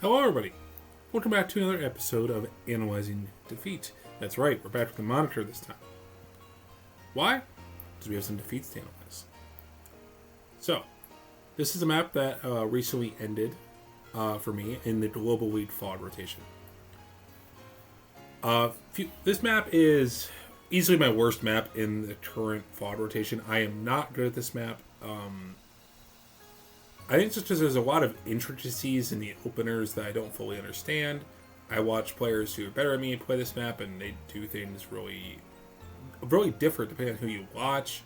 Hello, everybody. Welcome back to another episode of Analyzing Defeat. That's right, we're back with the monitor this time. Why? Because we have some defeats to analyze. So, this is a map that recently ended for me in the Global League FOD rotation. This map is easily my worst map in the current FOD rotation. I am not good at this map. I think it's just because there's a lot of intricacies in the openers that I don't fully understand. I watch players who are better at me play this map, and they do things really different depending on who you watch.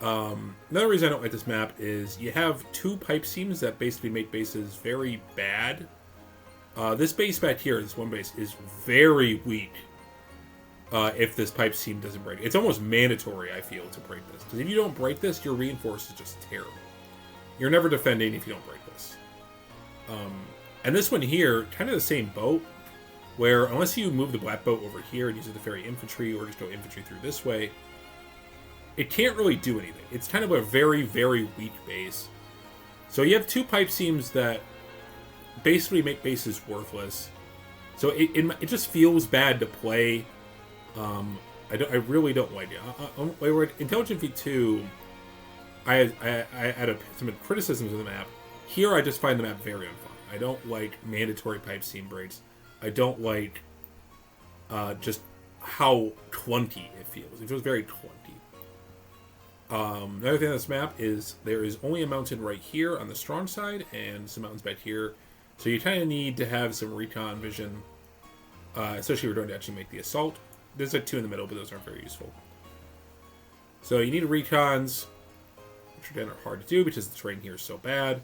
Another reason I don't like this map is you have two pipe seams that basically make bases very bad. This base back here, this one base, is very weak if this pipe seam doesn't break. It's almost mandatory, I feel, to break this. Because if you don't break this, your reinforce is just terrible. You're never defending if you don't break this. And this one here, kind of the same boat, where unless you move the black boat over here and use it to ferry infantry, or just go infantry through this way, it can't really do anything. It's kind of a very, very weak base. So you have two pipe seams that basically make bases worthless. So it just feels bad to play. I really don't like it. Intelligent V2... I had some criticisms of the map. Here, I just find the map very unfun. I don't like mandatory pipe seam breaks. I don't like just how clunky it feels. It feels very clunky. Another thing on this map is there is only a mountain right here on the strong side, and some mountains back here. So you kind of need to have some recon vision, especially if you're going to actually make the assault. There's like two in the middle, but those aren't very useful. So you need recons, which again are hard to do because the terrain here is so bad.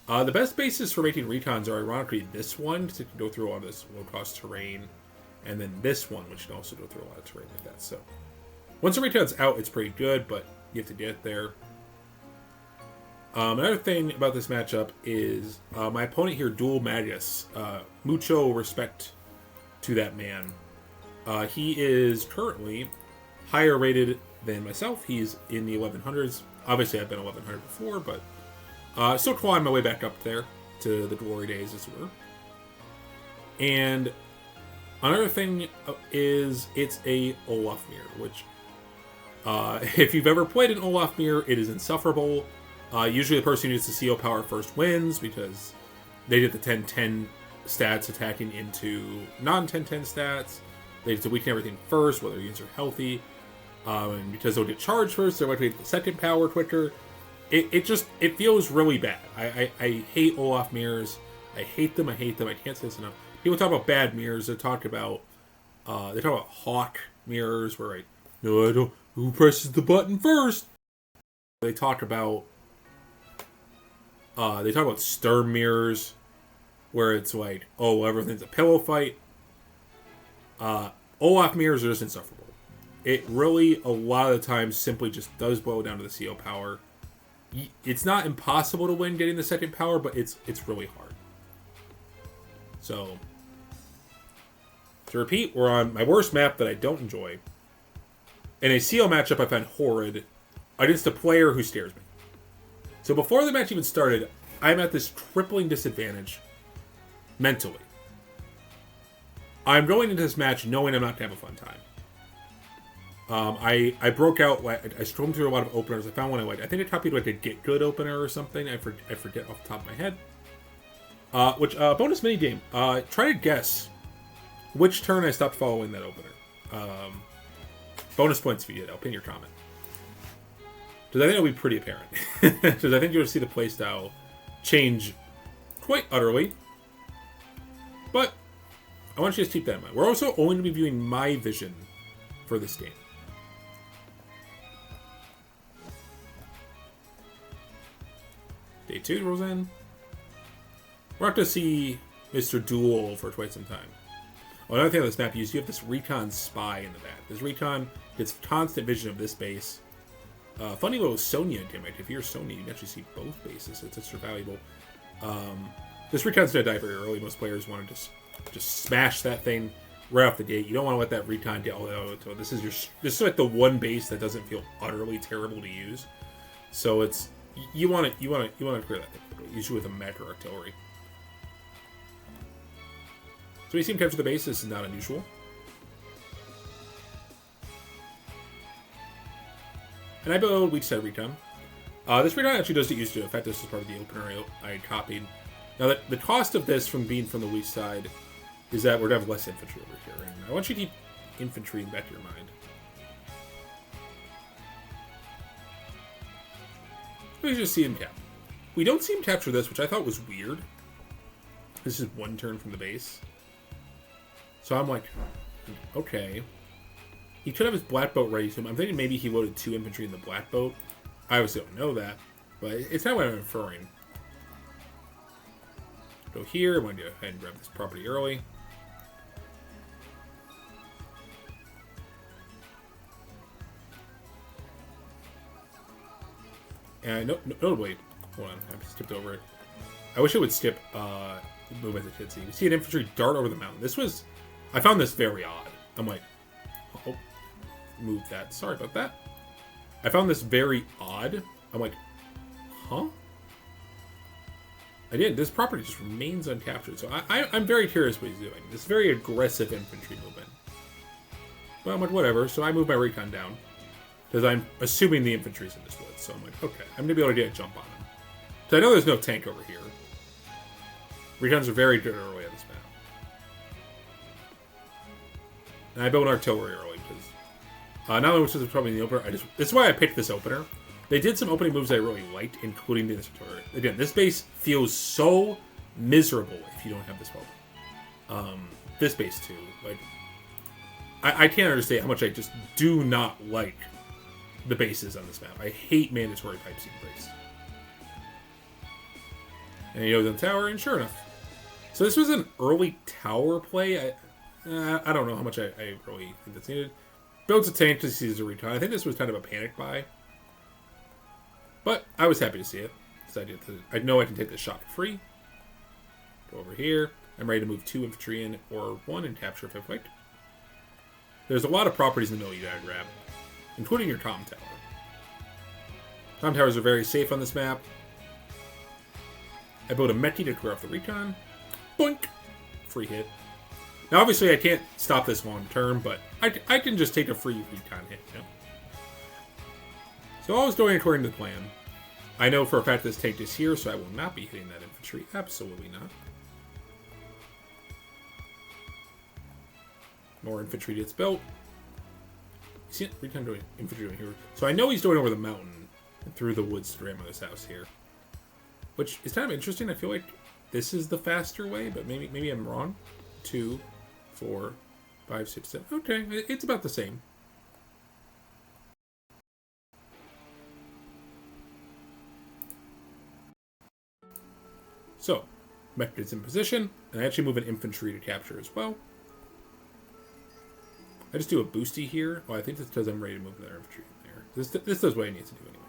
The best bases for making recons are ironically this one, to go through all this low-cost terrain, and then this one, which can also go through a lot of terrain like that. So once the recon's out, it's pretty good, but you have to get there. Another thing about this matchup is my opponent here, Dual Magus. Mucho respect to that man. He is currently higher rated than myself. He's in the 1100s. Obviously, I've been 1100 before, but still clawing my way back up there to the glory days, as it were. And another thing is it's a Olaf mirror, which, if you've ever played an Olaf mirror, it is insufferable. Usually the person who uses the CO power first wins, because they get the 10-10 stats attacking into non-10-10 stats. They get to weaken everything first, while their units are healthy. And because they'll get charged first, they're likely to get the second power quicker. It feels really bad. I hate Olaf mirrors. I hate them. I can't say this enough. People talk about bad mirrors. They talk about Hawk mirrors, where I don't. Who presses the button first? They talk about Sturm mirrors, where it's like, oh, everything's a pillow fight. Olaf mirrors are just insufferable. It really, a lot of the times, simply just does boil down to the CO power. It's not impossible to win getting the second power, but it's really hard. So, to repeat, we're on my worst map that I don't enjoy. In a CO matchup I find horrid, against a player who scares me. So before the match even started, I'm at this crippling disadvantage mentally. I'm going into this match knowing I'm not going to have a fun time. I broke out. I stormed through a lot of openers. I found one I liked. I think I copied like a Get Good opener or something. I forget off the top of my head. Bonus mini game. Try to guess which turn I stopped following that opener. Bonus points if you did. I'll pin your comment. Because I think it'll be pretty apparent. Because I think you'll see the playstyle change quite utterly. But I want you to keep that in mind. We're also only going to be viewing my vision for this game. Day 2 rolls in. We're not going to see Mr. Duel for quite some time. Oh, another thing on this map is you have this recon spy in the back. This recon gets constant vision of this base. Funny little Sonya gimmick. If you're Sonya, you can actually see both bases. It's extra valuable. This recon's going to die very early. Most players want to just smash that thing right off the gate. You don't want to let that recon get all the way. So this is like the one base that doesn't feel utterly terrible to use. So it's you want to clear that thing quickly, usually with a macro artillery. So we seem to capture the base. This is not unusual. And I build Weak Side Recon. This recon actually does get used to. In fact, this is part of the opener I copied. Now, the cost of this from being from the weak side is that we're going to have less infantry over here. And I want you to keep infantry in the back of your mind. We just see him cap. We don't see him capture this, which I thought was weird. This is one turn from the base. So I'm like, okay. He could have his black boat ready to him. I'm thinking maybe he loaded 2 infantry in the black boat. I obviously don't know that, but it's not what I'm inferring. Go here. I'm going to go ahead and grab this property early. And notably, hold on, I skipped over it. I wish it would skip movement as a kid. So you see an infantry dart over the mountain. I found this very odd. I'm like, oh, move that. Sorry about that. I found this very odd. I'm like, huh? Again, this property just remains uncaptured. So I'm very curious what he's doing. This very aggressive infantry movement. But I'm like, whatever. So I move my recon down. Because I'm assuming the infantry's in this woods. So I'm like, okay, I'm going to be able to get a jump on him. So I know there's no tank over here. Recons are very good early on this map. And I built an artillery early because not only which is probably in the opener, this is why I picked this opener. They did some opening moves I really liked, including this artillery. Again, this base feels so miserable if you don't have this weapon. This base too. Like, I can't understand how much I just do not like the bases on this map. I hate mandatory pipe seam breaks. And he goes on the tower, and sure enough. So this was an early tower play. I don't know how much I really think that's needed. Builds a tank to see a recon. I think this was kind of a panic buy. But I was happy to see it. I know I can take this shot for free. Go over here. I'm ready to move 2 infantry in, or 1, and capture if I've clicked. There's a lot of properties in the middle you gotta grab, including your Tom Tower. Tom Towers are very safe on this map. I build a Meki to clear off the recon. Boink! Free hit. Now, obviously, I can't stop this long term, but I can just take a free recon hit, you know? So all is going according to plan. I know for a fact this tank is here, so I will not be hitting that infantry. Absolutely not. More infantry gets built. You see it? Recon doing infantry doing here. So I know he's going over the mountain and through the woods to grandmother's house here. Which is kind of interesting. I feel like this is the faster way, but maybe I'm wrong. 2, 4, 5, 6, 7. Okay, it's about the same. So, Mech is in position, and I actually move an infantry to capture as well. I just do a boosty here. Oh, I think that's because I'm ready to move another infantry in there. This does what I need to do anyway.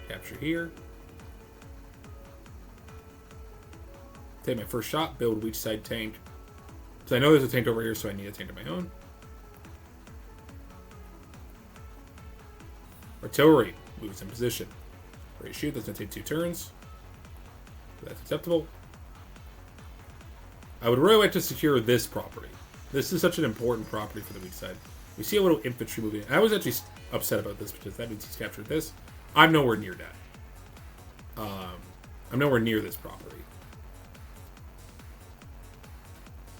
Capture here. Take my first shot, build weak side tank. So I know there's a tank over here, so I need a tank of my own. Artillery moves in position. Ready to shoot. That's going to take 2 turns. That's acceptable. I would really like to secure this property. This is such an important property for the weak side. We see a little infantry moving. I was actually upset about this because that means he's captured this. I'm nowhere near that. I'm nowhere near this property.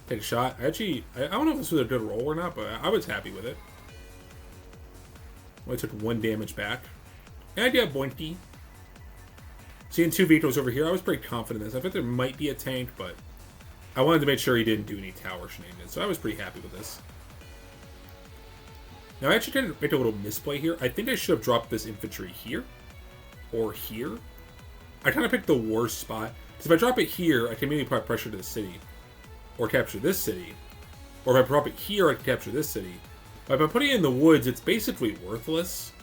Take a shot. I don't know if this was a good roll or not, but I was happy with it. Only took 1 damage back. And I did boinky. Seeing 2 vehicles over here, I was pretty confident in this. I thought there might be a tank, but I wanted to make sure he didn't do any tower shenanigans, so I was pretty happy with this. Now, I actually kind of made a little misplay here. I think I should have dropped this infantry here, or here. I kind of picked the worst spot, because if I drop it here, I can immediately apply pressure to the city, or capture this city. Or if I drop it here, I can capture this city. But if I'm putting it in the woods, it's basically worthless.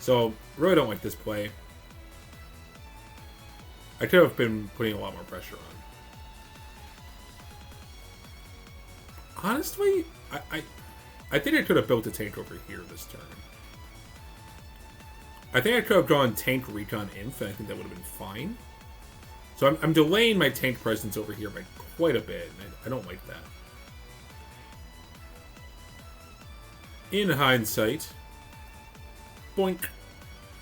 So, really don't like this play. I could have been putting a lot more pressure on. Honestly, I think I could have built a tank over here this turn. I think I could have gone tank recon inf, and I think that would have been fine. So I'm delaying my tank presence over here by quite a bit, and I don't like that. In hindsight, boink,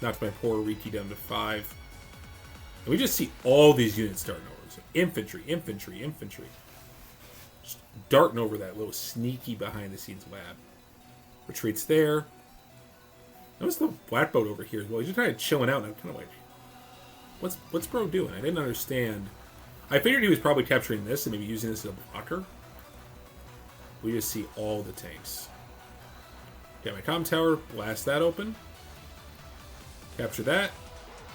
knocked my poor Riki down to 5. And we just see all these units starting over. So infantry, infantry, infantry. Just darting over that little sneaky behind-the-scenes lab. Retreats there. Notice the black boat over here as well. He's just kind of chilling out, and I'm kind of like, what's bro doing? I didn't understand. I figured he was probably capturing this and maybe using this as a blocker. We just see all the tanks. Get my comm tower, blast that open. Capture that.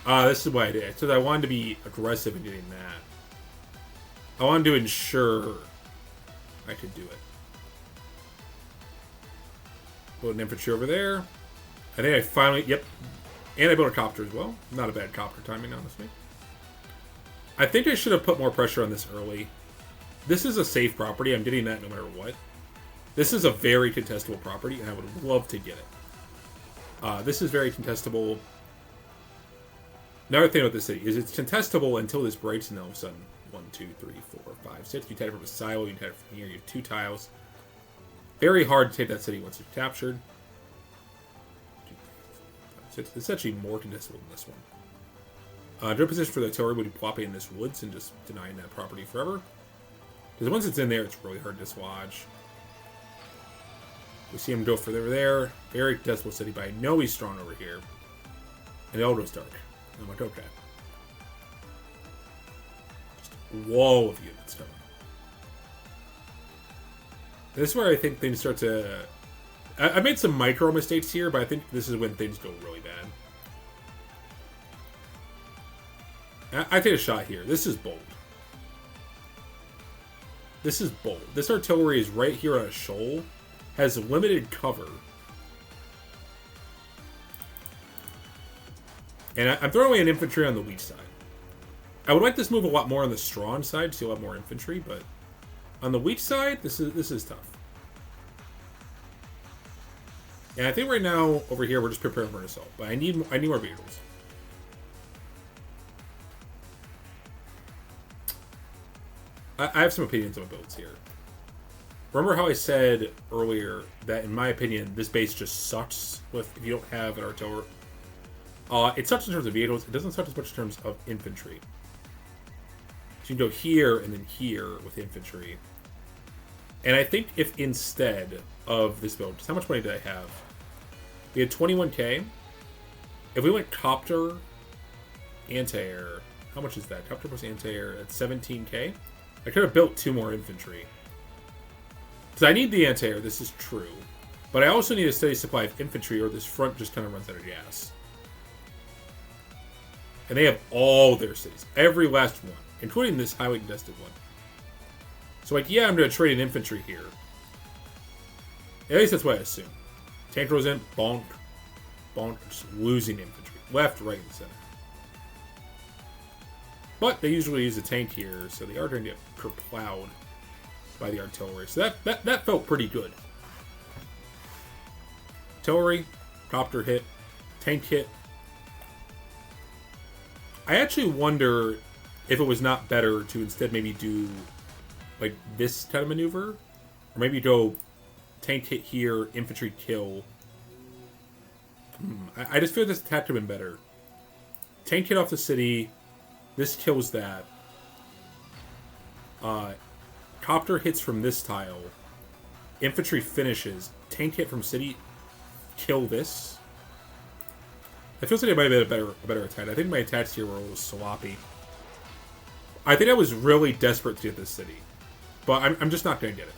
This is what I did. So I wanted to be aggressive in getting that. I wanted to ensure I could do it. Build an infantry over there. I think I finally... Yep. And I built a copter as well. Not a bad copter timing, honestly. I think I should have put more pressure on this early. This is a safe property. I'm getting that no matter what. This is a very contestable property, and I would love to get it. This is very contestable. Another thing about this city is it's contestable until this breaks, and all of a sudden, 1, 2, 3, 4, 5, 6. You take it from a silo, you take it from here, you have 2 tiles. Very hard to take that city once it's captured. It's actually more contestable than this one. Drill position for the artillery would be plopping in this woods and just denying that property forever. Because once it's in there, it's really hard to dislodge. We see him go further there. Very contestable city, but I know he's strong over here. And it all goes dark. I'm like, okay. Just a wall of units coming. This is where I think things start to... I made some micro mistakes here, but I think this is when things go really bad. I take a shot here. This is bold. This is bold. This artillery is right here on a shoal. Has limited cover. And I'm throwing away an infantry on the weak side. I would like this move a lot more on the strong side to see a lot more infantry, but on the weak side, this is tough. And I think right now, over here, we're just preparing for an assault. But I need more vehicles. I have some opinions on builds here. Remember how I said earlier that, in my opinion, this base just sucks if you don't have an artillery? It sucks in terms of vehicles. It doesn't suck as much in terms of infantry. So you can go here and then here with infantry. And I think if instead of this build, just how much money did I have? We had 21k. If we went copter, anti-air, how much is that? Copter plus anti-air at 17k. I could have built 2 more infantry. Because I need the anti-air, this is true. But I also need a steady supply of infantry or this front just kind of runs out of gas. And they have all their cities. Every last one. Including this highly contested one. So like, yeah, I'm going to trade an infantry here. At least that's what I assume. Tank goes in, bonk. Bonk. Just losing infantry. Left, right, and center. But they usually use a tank here, so they are going to get kerplowed by the artillery. So that felt pretty good. Artillery, copter hit, tank hit. I actually wonder if it was not better to instead maybe do like this kind of maneuver, or maybe go tank hit here, infantry kill. I just feel this attack could have been better. Tank hit off the city. This kills that. Copter hits from this tile. Infantry finishes. Tank hit from city. Kill this. It feels like it might have been a better attack. I think my attacks here were a little sloppy. I think I was really desperate to get this city. But I'm just not going to get it.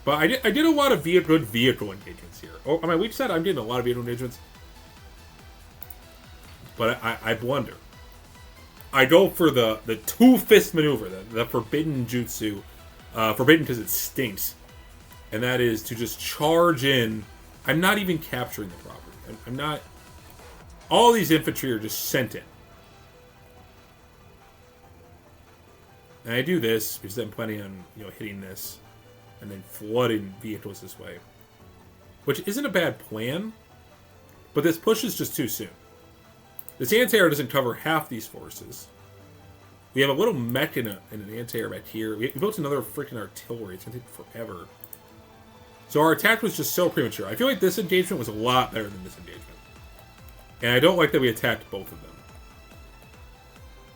But I did a lot of good vehicle engagements here. Oh, on my weak side, I'm getting a lot of vehicle engagements. But I blunder. I go for the two-fist maneuver, the forbidden jutsu. Forbidden because it stinks. And that is to just charge in. I'm not even capturing the property. I'm not... All these infantry are just sent in. And I do this because I'm planning on, hitting this. And then flooding vehicles this way. Which isn't a bad plan. But this push is just too soon. This anti-air doesn't cover half these forces. We have a little mech and an anti-air back here. We built another freaking artillery. It's going to take forever. So our attack was just so premature. I feel like this engagement was a lot better than this engagement. And I don't like that we attacked both of them.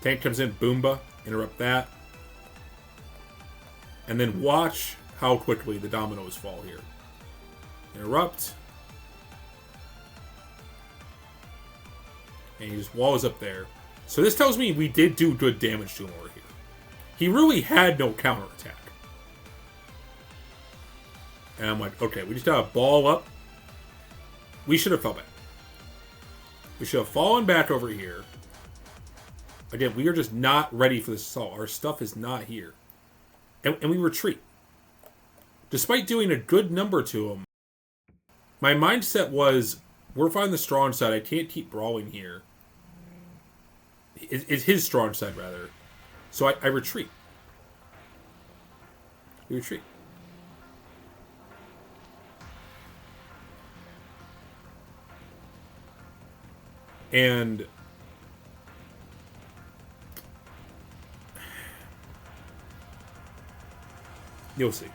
Tank comes in, Boomba, interrupt that. And then watch how quickly the dominoes fall here. Interrupt. And he just walls up there. So this tells me we did do good damage to him over here. He really had no counterattack. And I'm like, okay, we just got to ball up. We should have fell back. We should have fallen back over here. Again, we are just not ready for this assault. Our stuff is not here. And we retreat. Despite doing a good number to him, my mindset was, we're finding the strong side. I can't keep brawling here. It's his strong side, rather. So I retreat. We retreat. And you'll see.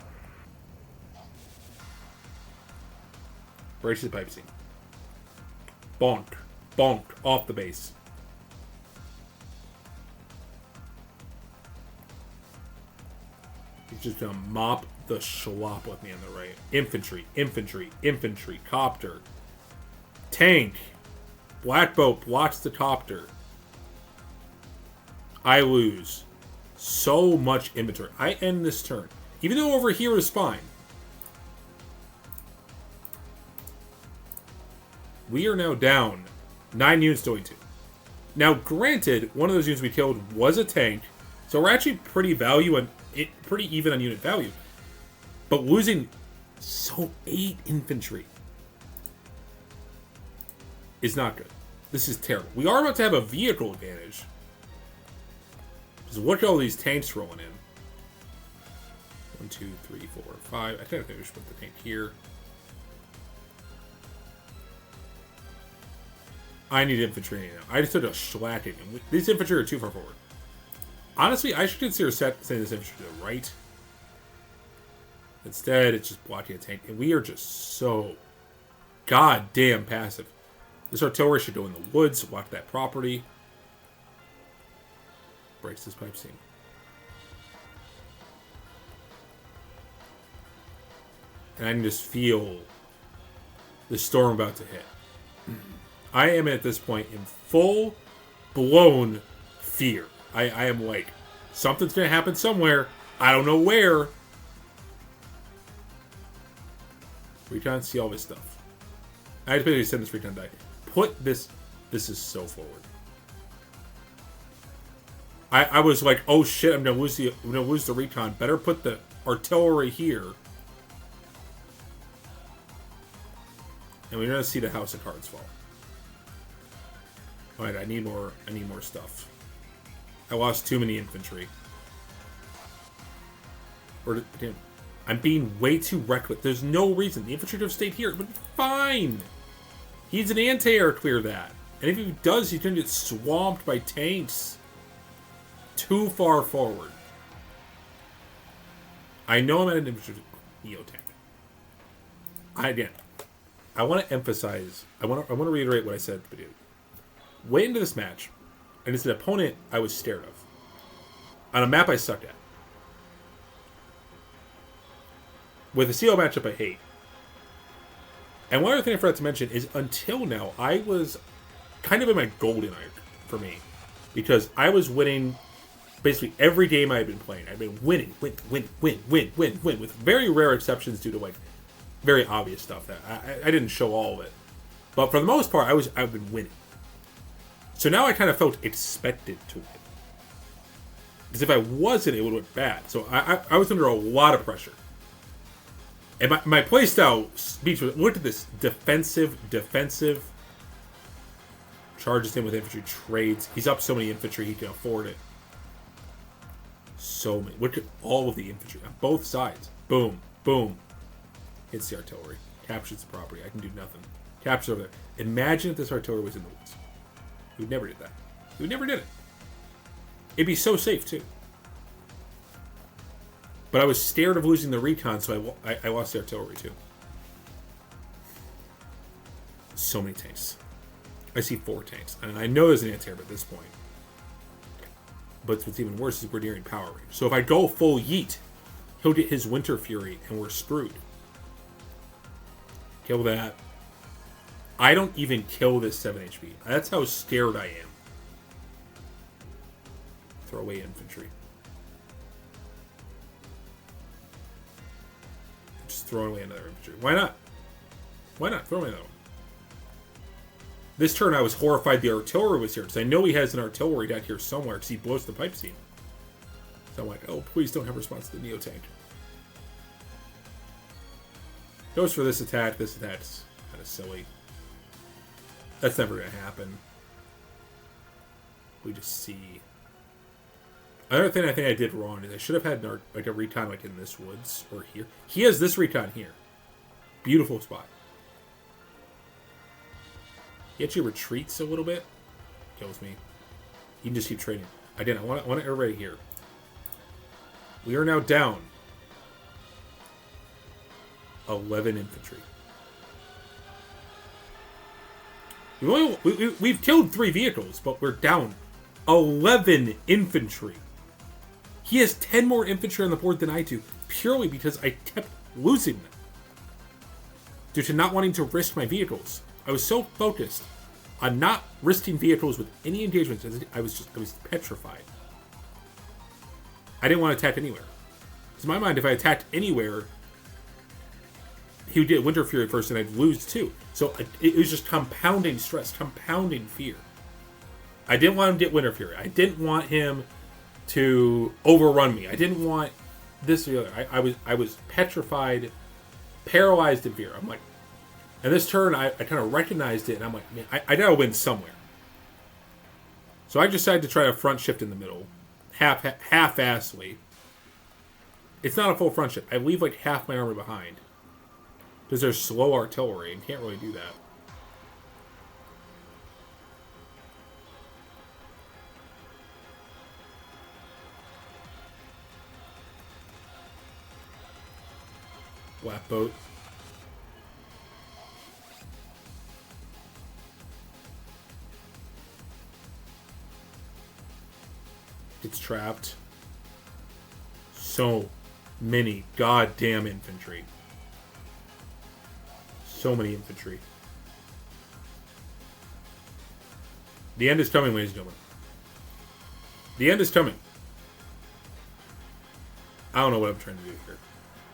Breaks the pipe scene. Bonk. Bonk. Off the base. He's just gonna mop the schlop with me on the right. Infantry. Infantry. Infantry. Copter. Tank. Black boat blocks the copter. I lose so much inventory. I end this turn. Even though over here is fine. We are now down 9 units to 2. Now, granted, one of those units we killed was a tank, so we're actually pretty even on unit value. But losing 8 infantry is not good. This is terrible. We are about to have a vehicle advantage. Just look at all these tanks rolling in. 1, 2, 3, 4, 5. I think we should put the tank here. I need infantry now. I just took a shellacking. These infantry are too far forward. Honestly, I should consider sending this infantry to the right. Instead, it's just blocking a tank. And we are just so goddamn passive. This artillery should go in the woods, block that property. Breaks this pipe seam. And I can just feel the storm about to hit. I am at this point in full-blown fear. I am like, something's going to happen somewhere. I don't know where. Recon, see all this stuff. I just basically send this recon die. Put this. This is so forward. I was like, oh shit, I'm gonna lose the recon. Better put the artillery here. And we're gonna see the house of cards fall. Alright, I need more stuff. I lost too many infantry. I'm being way too reckless. There's no reason. The infantry could have stayed here. It would be fine. He's an anti-air clear that. And if he does, he's going to get swamped by tanks. Too far forward. I know I'm at an infantry Neo tank. I want to emphasize, I want to reiterate what I said at the beginning. Way into this match, and it's an opponent I was scared of. On a map I sucked at. With a CO matchup I hate. And one other thing I forgot to mention is until now, I was kind of in my golden arc for me. Because I was winning basically every game I had been playing. I've been winning, win, with very rare exceptions due to like very obvious stuff that I didn't show all of it. But for the most part, I've been winning. So now I kind of felt expected to win. Because if I wasn't, it would have went bad. So I was under a lot of pressure. And my playstyle speaks with, look at this, defensive, charges in with infantry, trades. He's up so many infantry, he can afford it. So many. Look at all of the infantry on both sides. Boom, boom. Hits the artillery. Captures the property. I can do nothing. Captures over there. Imagine if this artillery was in the woods. We never did that. We never did it. It'd be so safe, too. But I was scared of losing the recon, so I lost the artillery, too. So many tanks. I see 4 tanks. And I know there's an anti-air at this point. But what's even worse is we're nearing power range. So if I go full yeet, he'll get his Winter Fury, and we're screwed. Kill that. I don't even kill this 7 HP. That's how scared I am. Throw away infantry. Just throw away another infantry. Why not? Why not? Throw away another one. This turn I was horrified the artillery was here, because I know he has an artillery down here somewhere, because he blows the pipe seam. So I'm like, oh, please don't have response to the Neo tank. Goes for this attack. This attack's kind of silly. That's never going to happen. We just see. Another thing I think I did wrong is I should have had like a recon like in this woods or here. He has this recon here. Beautiful spot. He actually retreats a little bit. Kills me. He can just keep trading. I didn't. I want it right here. We are now down 11 infantry. We've killed 3 vehicles, but we're down 11 infantry. He has 10 more infantry on the board than I do, purely because I kept losing them. Due to not wanting to risk my vehicles. I was so focused on not risking vehicles with any engagements, I was petrified. I didn't want to attack anywhere. Because in my mind, if I attacked anywhere, he would get Winter Fury first and I'd lose too. So it was just compounding stress, compounding fear. I didn't want him to get Winter Fury. I didn't want him to overrun me. I didn't want this or the other. I was petrified, paralyzed in fear. I'm like, and this turn I kind of recognized it and I'm like, man, I gotta win somewhere. So I decided to try to front shift in the middle, half-assly. It's not a full front shift. I leave like half my army behind. Because there's slow artillery and can't really do that. Black boat. Gets trapped. So many goddamn infantry. So many infantry. The end is coming, ladies and gentlemen. The end is coming. I don't know what I'm trying to do here.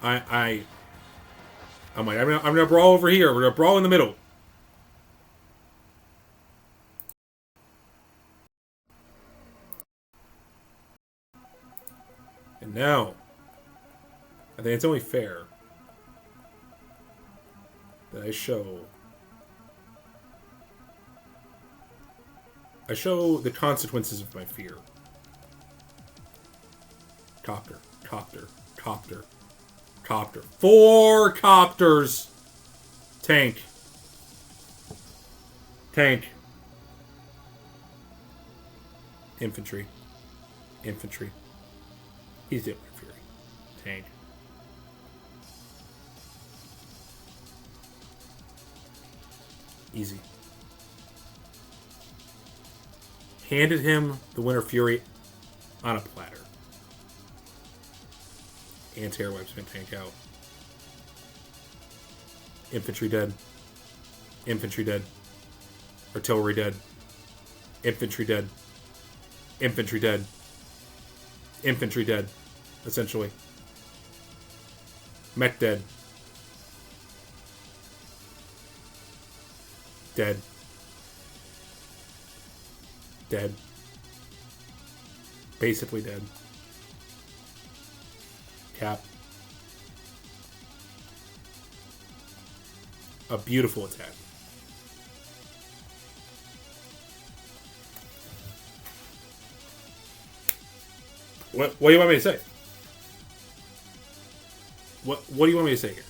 I'm like, I'm gonna brawl over here. We're gonna brawl in the middle. And now, I think it's only fair that I show the consequences of my fear. Copter, copter, copter, copter. 4 copters! Tank. Tank. Infantry. Infantry. He's doing my fury. Tank. Easy. Handed him the Winter Fury on a platter. Anti-air weapons tank out. Infantry dead. Infantry dead. Artillery dead. Infantry dead. Infantry dead. Infantry dead. Essentially. Mech dead. Dead. Dead. Basically dead. Cap. A beautiful attack. What do you want me to say? What do you want me to say here?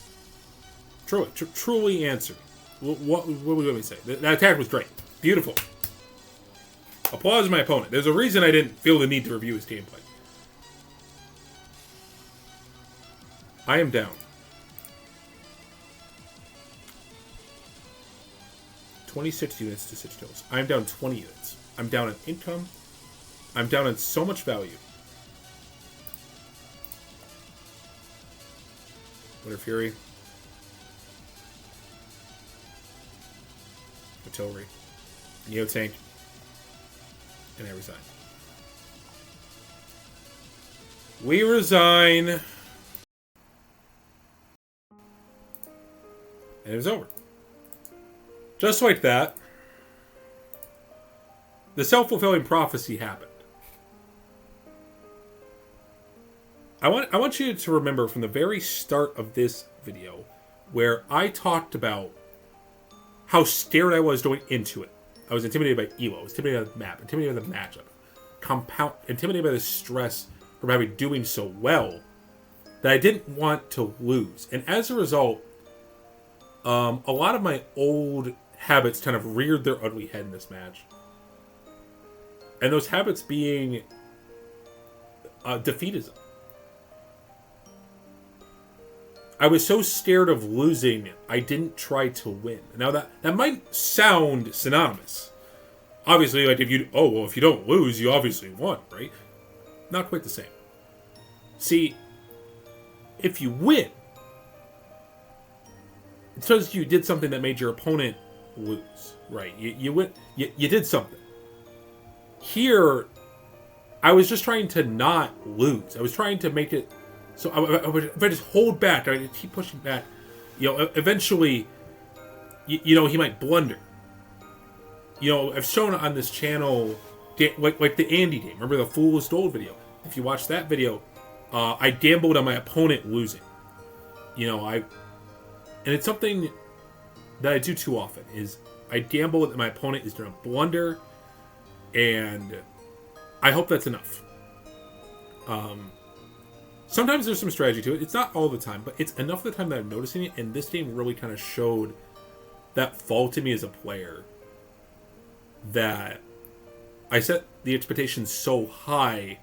Truly answer. What would you want me to say? That attack was great. Beautiful. Applause my opponent. There's a reason I didn't feel the need to review his gameplay. I am down 26 units to Sitch Hills. I'm down 20 units. I'm down in income. I'm down in so much value. Winter Fury. Artillery. Neo Tank. And I resign. We resign. And it was over. Just like that, the self-fulfilling prophecy happened. I want you to remember from the very start of this video where I talked about how scared I was going into it. I was intimidated by Elo, I was intimidated by the map, intimidated by the matchup, intimidated by the stress from having doing so well that I didn't want to lose. And as a result, a lot of my old habits kind of reared their ugly head in this match. And those habits being defeatism. I was so scared of losing, I didn't try to win. Now that might sound synonymous. Obviously, like if you don't lose, you obviously won, right? Not quite the same. See, if you win, it's because you did something that made your opponent lose, right? You win, you did something. Here, I was just trying to not lose. I was trying to make it so if I just hold back, I keep pushing back, eventually, he might blunder. I've shown on this channel, like the Andy game. Remember the Fool is Gold video? If you watch that video, I gambled on my opponent losing. And it's something that I do too often, is I gamble that my opponent is going to blunder, and I hope that's enough. Sometimes there's some strategy to it. It's not all the time, but it's enough of the time that I'm noticing it, and this game really kind of showed that fault in me as a player, that I set the expectations so high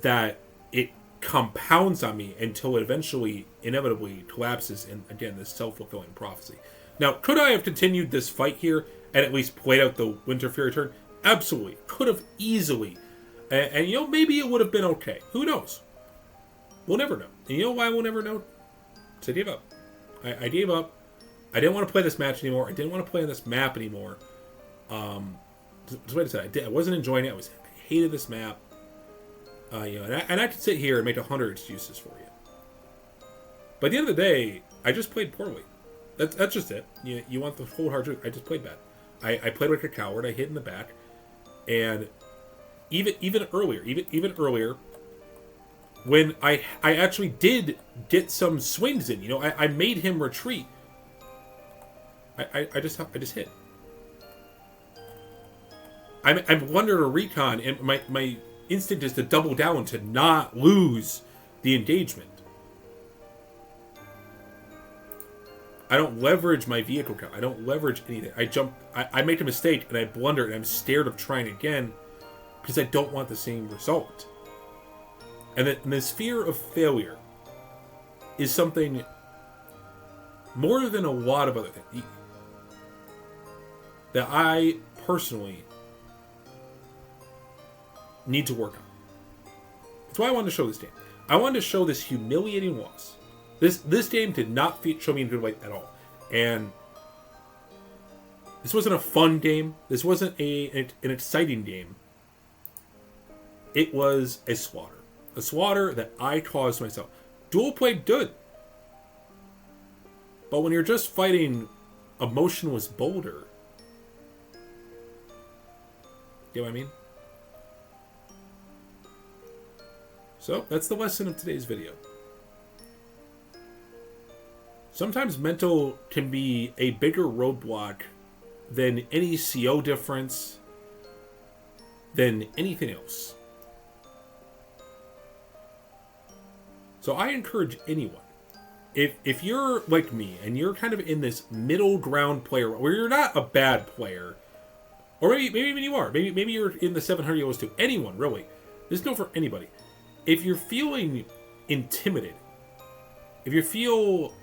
that it compounds on me until it eventually, inevitably collapses in, again, this self-fulfilling prophecy. Now, could I have continued this fight here and at least played out the Winter Fury turn? Absolutely. Could have easily. And maybe it would have been okay. Who knows? We'll never know. And you know why we'll never know? Because I gave up. I gave up. I didn't want to play this match anymore. I didn't want to play on this map anymore. Just wait a second. I wasn't enjoying it. I hated this map. And I could sit here and make 100 excuses for you. But at the end of the day, I just played poorly. That's just it. You want the whole hard truth. I just played bad. I played like a coward. I hid in the back. And even earlier, when I actually did get some swings in, I made him retreat. I just hit. I'm wondering a recon, and my instinct is to double down to not lose the engagement. I don't leverage my vehicle count. I don't leverage anything. I make a mistake and I blunder, and I'm scared of trying again because I don't want the same result. And this fear of failure is something more than a lot of other things that I personally need to work on. That's why I wanted to show this game. I wanted to show this humiliating loss. This game did not show me in a good light at all. And this wasn't a fun game. This wasn't an exciting game. It was a slaughter. A slaughter that I caused myself. Duel played good. But when you're just fighting a motionless boulder, you know what I mean? So, that's the lesson of today's video. Sometimes mental can be a bigger roadblock than any CO difference, than anything else. So I encourage anyone, if you're like me and you're kind of in this middle ground player where you're not a bad player, Or maybe even you are. Maybe you're in the 700 ELOs too. Anyone, really. This is no for anybody. If you're feeling intimidated, if you feel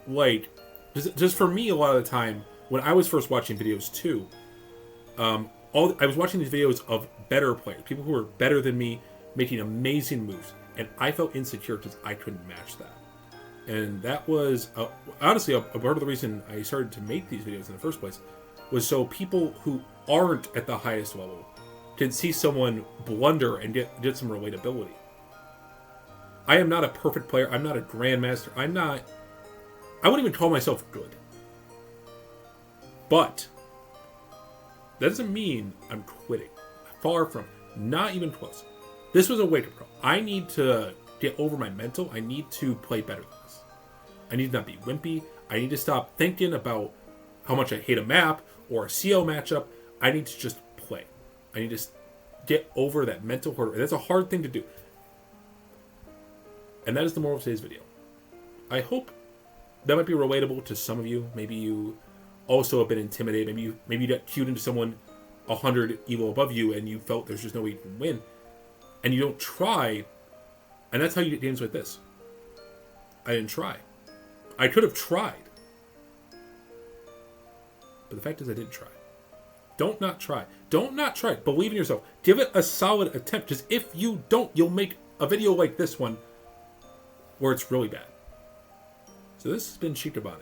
like, just for me, a lot of the time when I was first watching videos too, I was watching these videos of better players, people who were better than me, making amazing moves, and I felt insecure because I couldn't match that. And that was honestly a part of the reason I started to make these videos in the first place, was so people who aren't at the highest level can see someone blunder and get some relatability. I am not a perfect player. I'm not a grandmaster. I wouldn't even call myself good. But that doesn't mean I'm quitting. Far from. Not even close. This was a wake-up call. I need to get over my mental. I need to play better than this. I need to not be wimpy. I need to stop thinking about how much I hate a map or a CO matchup. I need to just play. I need to get over that mental hurdle. And that's a hard thing to do. And that is the moral of today's video. I hope that might be relatable to some of you. Maybe you also have been intimidated. Maybe you got queued into someone 100 ELO above you and you felt there's just no way you can win. And you don't try. And that's how you get games like this. I didn't try. I could have tried. But the fact is I didn't try. Don't not try. Don't not try. Believe in yourself. Give it a solid attempt. Because if you don't, you'll make a video like this one where it's really bad. So this has been Shikabane.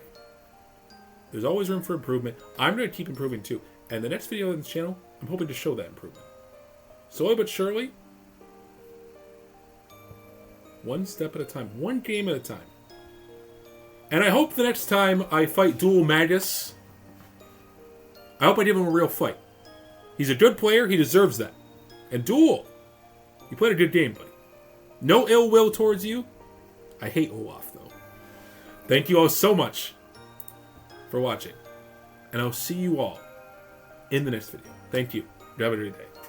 There's always room for improvement. I'm going to keep improving too. And the next video on this channel, I'm hoping to show that improvement. Slowly but surely, one step at a time. One game at a time. And I hope the next time I fight Duel Magus, I hope I give him a real fight. He's a good player. He deserves that. And Duel, you played a good game, buddy. No ill will towards you. I hate Olaf, though. Thank you all so much for watching. And I'll see you all in the next video. Thank you. Have a great day.